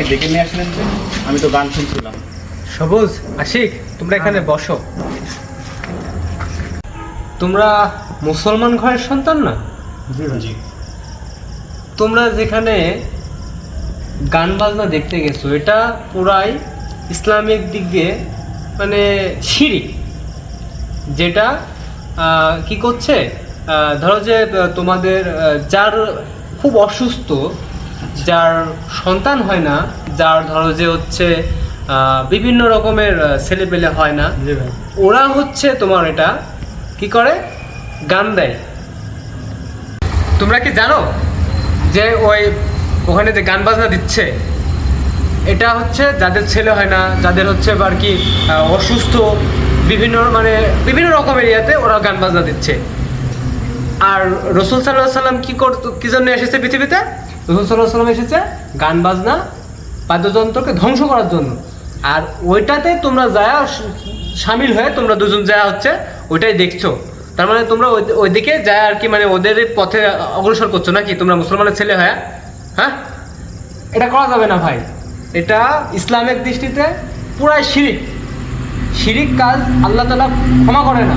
আমাকে ডেকে নিয়ে আসলেন যে? আমি তো গান শুনছিলাম। সবুজ, আশিক, তোমরা এখানে বসো। তোমরা মুসলমান ঘরের সন্তান না? জি জি। তোমরা যেখানে গান বাজনা দেখতে গেছো, এটা পুরাই ইসলামিক দিক দিয়ে মানে শিরিক। যেটা কি করছে, ধরো যে তোমাদের যার খুব অসুস্থ, যার সন্তান হয় না, যার ধরো যে হচ্ছে বিভিন্ন রকমের ছেলেপেলে হয় না, ওরা হচ্ছে তোমার এটা কি করে, গান দেয়। তোমরা কি জানো যে ওখানে যে গান বাজনা দিচ্ছে, এটা হচ্ছে যাদের ছেলে হয় না, যাদের হচ্ছে আর কি অসুস্থ, বিভিন্ন রকমের ইয়াতে ওরা গান বাজনা দিচ্ছে। আর রসুল সাল্লাল্লাহু আলাইহি সাল্লাম কি জন্য এসেছে পৃথিবীতে? রসুল সাল্লাল্লাহু আলাইহি সাল্লাম এসেছে গান বাজনা বাদ্যযন্ত্রকে ধ্বংস করার জন্য। আর ওইটাতে তোমরা যায় সামিল হয়ে তোমরা দুজন যায় হচ্ছে ওইটাই দেখছো। তার মানে তোমরা ওইদিকে যায় আর কি, মানে ওদের পথে অগ্রসর করছো নাকি তোমরা মুসলমানের ছেলে হয়ে? হ্যাঁ, এটা করা যাবে না ভাই। এটা ইসলামের দৃষ্টিতে পুরাই শিরিক। শিরিক কাজ আল্লাহ তাআলা ক্ষমা করে না।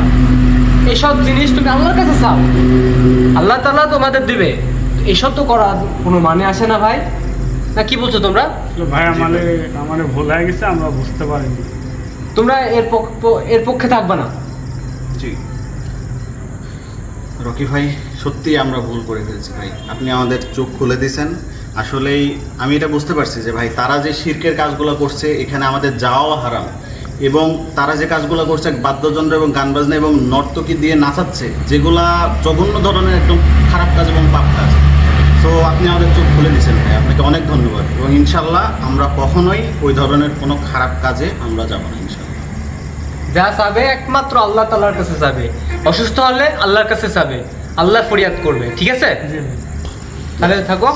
এইসব জিনিস তুমি আল্লাহর কাছে চাও, আল্লাহ তাআলা তোমাদের দিবে। এইসব তো করার কোনো মানে আসে না ভাই, না কি বলছো তোমরা? ভাই আমাদের ভুল হয়ে গেছে, আমরা বুঝতে পারিনি। তোমরা এর পক্ষে থাকবে না। জি রকি ভাই, সত্যি আমরা ভুল করে ফেলছি ভাই। আপনি আমাদের চোখ খুলে দিয়েছেন। আসলেই আমি এটা বুঝতে পারছি যে ভাই, তারা যে শিরকের কাজগুলো করছে এখানে আমাদের যাওয়া হারাম, এবং তারা যে কাজগুলো করছে বাদ্যযন্ত্র এবং গান বাজনা এবং নর্তকী দিয়ে নাচাচ্ছে, যেগুলা জঘন্য ধরনের একদম খারাপ কাজ এবং পাপ কাজ। সো আপনি আমাদের চোখ খুলে দিয়েছেন ভাই, আপনাকে অনেক ধন্যবাদ। এবং ইনশাল্লাহ আমরা কখনোই ওই ধরনের কোনো খারাপ কাজে আমরা যাব না ইনশাল্লাহ। যা চাবে একমাত্র আল্লাহ তাআলার কাছে যাবে, অসুস্থ হলে আল্লাহর কাছে যাবে, আল্লাহ ফরিয়াদ করবে। ঠিক আছে, তাহলে থাকো।